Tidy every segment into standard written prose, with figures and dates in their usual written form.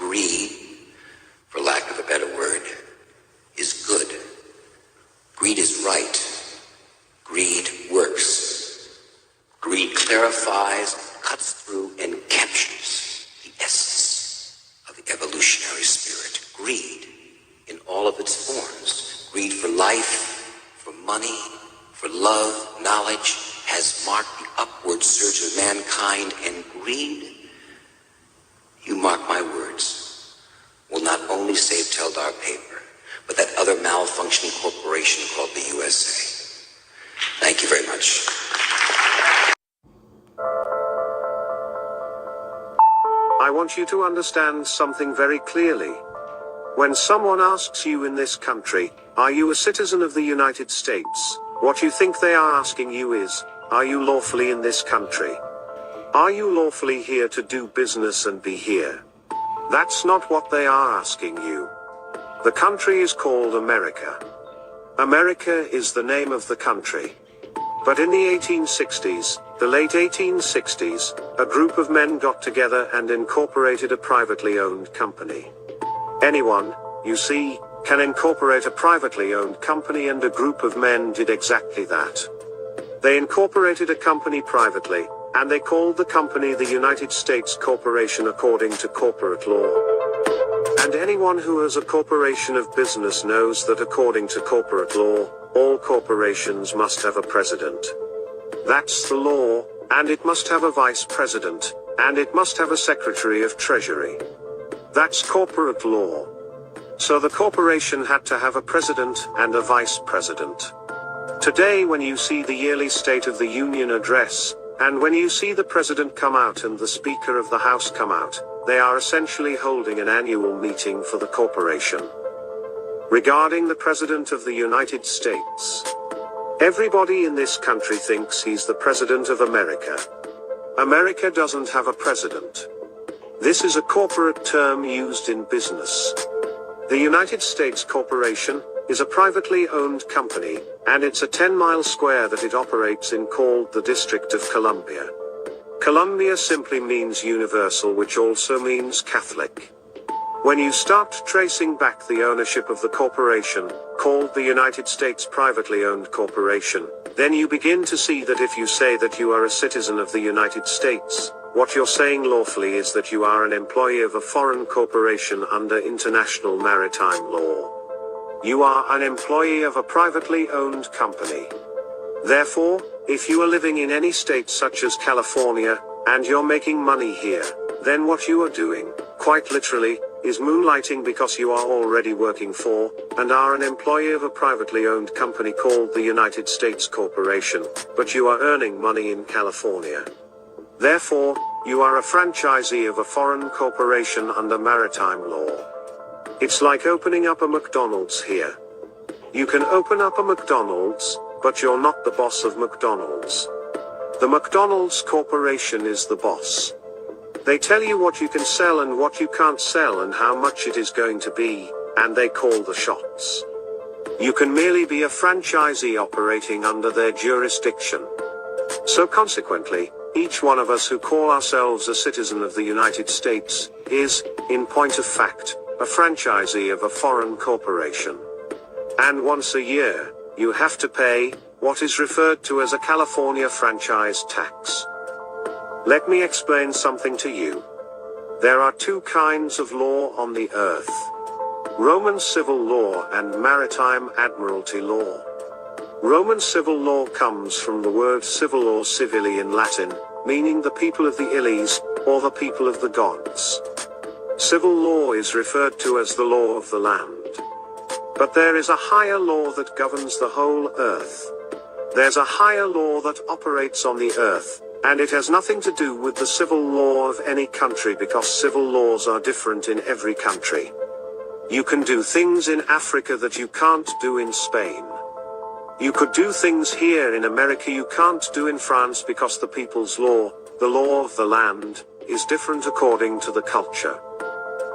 greed, for lack of a better word, is good. Greed is right. Greed works. Greed clarifies, cuts through, and captures the essence of the evolutionary spirit. Greed in all of its forms. Greed for life, for money, for love, knowledge, has marked the upward surge of mankind, and greed, you mark my words, will not only save Teldar paper, but that other malfunctioning corporation called the USA. Thank you very much. I want you to understand something very clearly. When someone asks you in this country, are you a citizen of the United States? What you think they are asking you is, are you lawfully in this country? Are you lawfully here to do business and be here? That's not what they are asking you. The country is called America. America is the name of the country. But in the 1860s, the late 1860s, a group of men got together and incorporated a privately owned company. Anyone, you see, can incorporate a privately owned company, and a group of men did exactly that. They incorporated a company privately, and they called the company the United States Corporation according to corporate law. And anyone who has a corporation of business knows that according to corporate law, all corporations must have a president. That's the law, and it must have a vice president, and it must have a secretary of treasury. That's corporate law. So the corporation had to have a president and a vice president. Today, when you see the yearly State of the Union address, and when you see the president come out and the Speaker of the House come out, they are essentially holding an annual meeting for the corporation. Regarding the President of the United States, everybody in this country thinks he's the President of America. America doesn't have a president. This is a corporate term used in business. The United States Corporation is a privately owned company, and it's a 10-mile square that it operates in called the District of Columbia. Columbia simply means universal, which also means Catholic. When you start tracing back the ownership of the corporation, called the United States Privately Owned Corporation, then you begin to see that if you say that you are a citizen of the United States, what you're saying lawfully is that you are an employee of a foreign corporation under international maritime law. You are an employee of a privately owned company. Therefore, if you are living in any state such as California, and you're making money here, then what you are doing, quite literally, is moonlighting, because you are already working for, and are an employee of a privately owned company called the United States Corporation, but you are earning money in California. Therefore, you are a franchisee of a foreign corporation under maritime law. It's like opening up a McDonald's here. You can open up a McDonald's, but you're not the boss of McDonald's. The McDonald's Corporation is the boss. They tell you what you can sell and what you can't sell and how much it is going to be, and they call the shots. You can merely be a franchisee operating under their jurisdiction. So consequently, each one of us who call ourselves a citizen of the United States is, in point of fact, a franchisee of a foreign corporation. And once a year, you have to pay what is referred to as a California franchise tax. Let me explain something to you. There are two kinds of law on the earth: Roman civil law and maritime admiralty law. Roman civil law comes from the word civil or civili in Latin, meaning the people of the Illies, or the people of the gods. Civil law is referred to as the law of the land. But there is a higher law that governs the whole earth. There's a higher law that operates on the earth, and it has nothing to do with the civil law of any country, because civil laws are different in every country. You can do things in Africa that you can't do in Spain. You could do things here in America you can't do in France, because the people's law, the law of the land, is different according to the culture.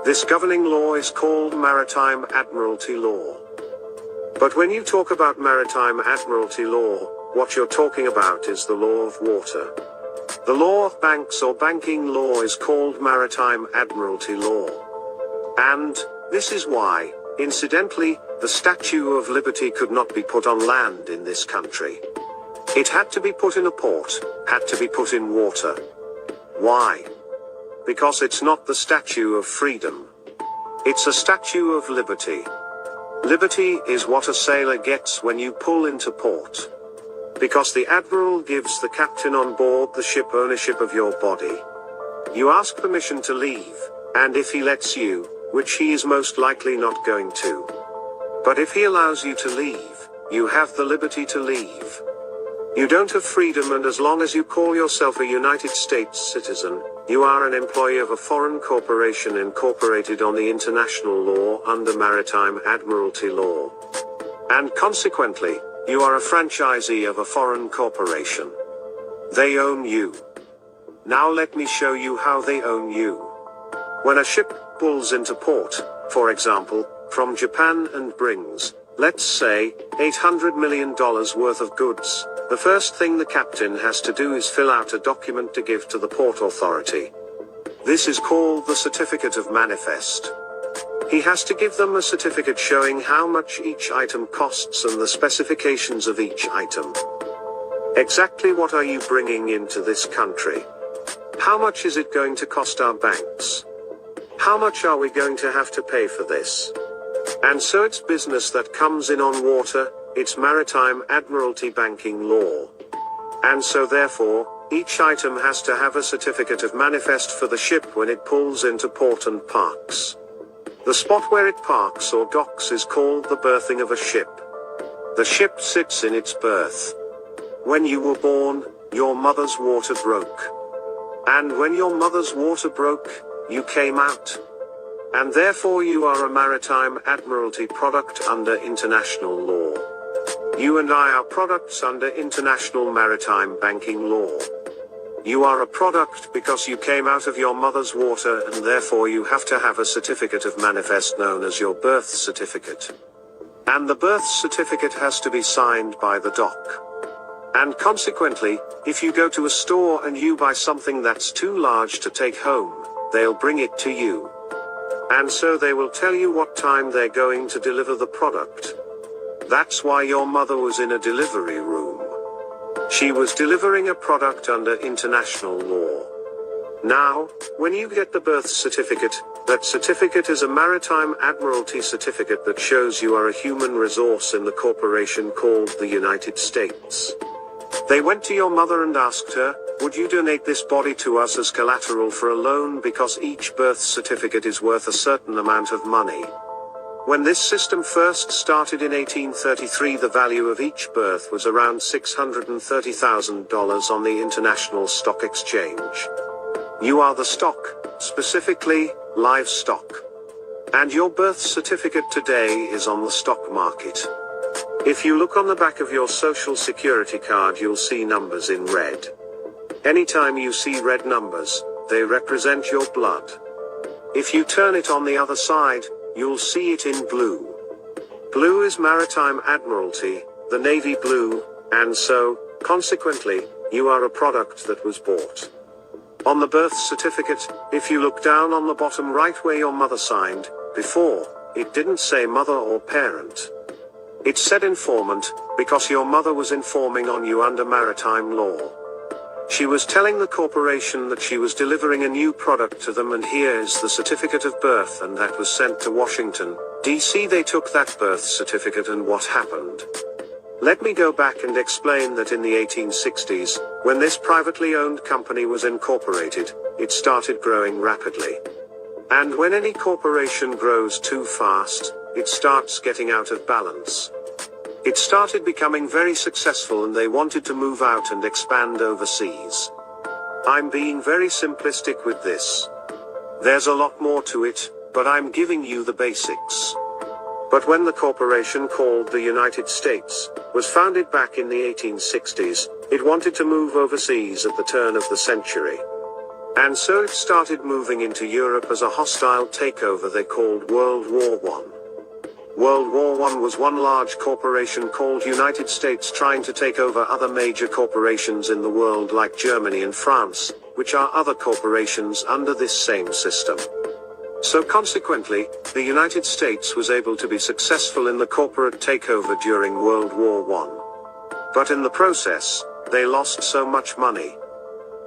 This governing law is called maritime admiralty law. But when you talk about maritime admiralty law, what you're talking about is the law of water. The law of banks or banking law is called maritime admiralty law. And this is why, incidentally, the Statue of Liberty could not be put on land in this country. It had to be put in a port, had to be put in water. Why? Because it's not the Statue of Freedom. It's a Statue of Liberty. Liberty is what a sailor gets when you pull into port. Because the admiral gives the captain on board the ship ownership of your body. You ask permission to leave, and if he lets you, which he is most likely not going to. But if he allows you to leave, you have the liberty to leave. You don't have freedom, and as long as you call yourself a United States citizen, you are an employee of a foreign corporation incorporated on the international law under maritime admiralty law. And consequently, you are a franchisee of a foreign corporation. They own you. Now let me show you how they own you. When a ship pulls into port, for example, from Japan and brings, let's say, $800 million worth of goods, the first thing the captain has to do is fill out a document to give to the port authority. This is called the Certificate of Manifest. He has to give them a certificate showing how much each item costs and the specifications of each item. Exactly what are you bringing into this country? How much is it going to cost our banks? How much are we going to have to pay for this? And so it's business that comes in on water, it's maritime admiralty banking law. And so therefore, each item has to have a certificate of manifest for the ship when it pulls into port and parks. The spot where it parks or docks is called the berthing of a ship. The ship sits in its berth. When you were born, your mother's water broke. And when your mother's water broke, you came out. And therefore you are a maritime admiralty product under international law. You and I are products under international maritime banking law. You are a product because you came out of your mother's water, and therefore you have to have a certificate of manifest known as your birth certificate. And the birth certificate has to be signed by the doc. And consequently, if you go to a store and you buy something that's too large to take home, they'll bring it to you. And so they will tell you what time they're going to deliver the product. That's why your mother was in a delivery room. She was delivering a product under international law. Now, when you get the birth certificate, that certificate is a maritime admiralty certificate that shows you are a human resource in the corporation called the United States. They went to your mother and asked her, would you donate this body to us as collateral for a loan because each birth certificate is worth a certain amount of money? When this system first started in 1833, the value of each birth was around $630,000 on the International Stock Exchange. You are the stock, specifically, livestock. And your birth certificate today is on the stock market. If you look on the back of your social security card, you'll see numbers in red. Anytime you see red numbers, they represent your blood. If you turn it on the other side, you'll see it in blue. Blue is maritime admiralty, the navy blue, and so, consequently, you are a product that was bought. On the birth certificate, if you look down on the bottom right where your mother signed, before, it didn't say mother or parent. It said informant, because your mother was informing on you under maritime law. She was telling the corporation that she was delivering a new product to them, and here is the certificate of birth, and that was sent to Washington, D.C. They took that birth certificate, and what happened? Let me go back and explain that in the 1860s, when this privately owned company was incorporated, it started growing rapidly. And when any corporation grows too fast, it starts getting out of balance. It started becoming very successful, and they wanted to move out and expand overseas. I'm being very simplistic with this. There's a lot more to it, but I'm giving you the basics. But when the corporation called the United States was founded back in the 1860s, it wanted to move overseas at the turn of the century. And so it started moving into Europe as a hostile takeover they called World War I. World War I was one large corporation called United States trying to take over other major corporations in the world like Germany and France, which are other corporations under this same system. So consequently, the United States was able to be successful in the corporate takeover during World War I. But in the process, they lost so much money.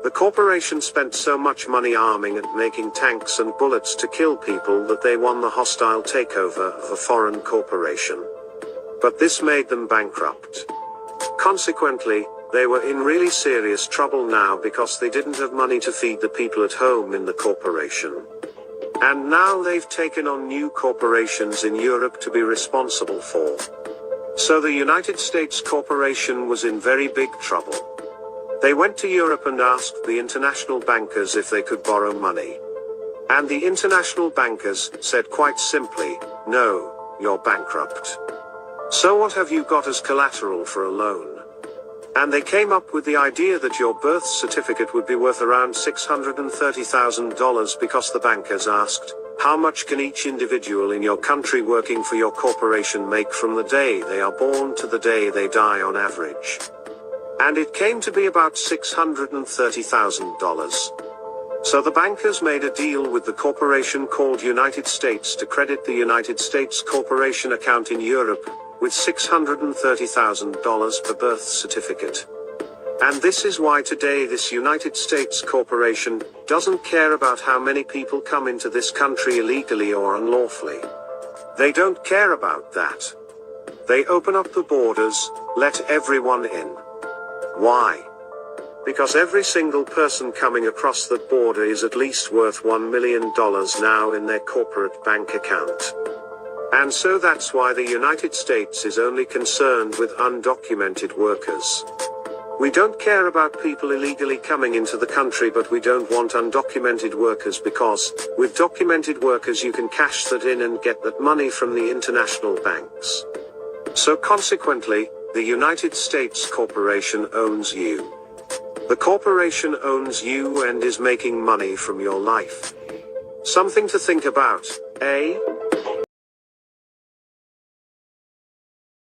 The corporation spent so much money arming and making tanks and bullets to kill people that they won the hostile takeover of a foreign corporation. But this made them bankrupt. Consequently, they were in really serious trouble now because they didn't have money to feed the people at home in the corporation. And now they've taken on new corporations in Europe to be responsible for. So the United States corporation was in very big trouble. They went to Europe and asked the international bankers if they could borrow money. And the international bankers said quite simply, no, you're bankrupt. So what have you got as collateral for a loan? And they came up with the idea that your birth certificate would be worth around $630,000 because the bankers asked, how much can each individual in your country working for your corporation make from the day they are born to the day they die on average? And it came to be about $630,000. So the bankers made a deal with the corporation called United States to credit the United States corporation account in Europe with $630,000 per birth certificate. And this is why today this United States corporation doesn't care about how many people come into this country illegally or unlawfully. They don't care about that. They open up the borders, let everyone in. Why? Because every single person coming across the border is at least worth $1 million now in their corporate bank account. And so that's why the United States is only concerned with undocumented workers. We don't care about people illegally coming into the country, but we don't want undocumented workers because, with documented workers you can cash that in and get that money from the international banks. So consequently, the United States corporation owns you. The corporation owns you and is making money from your life. Something to think about, eh?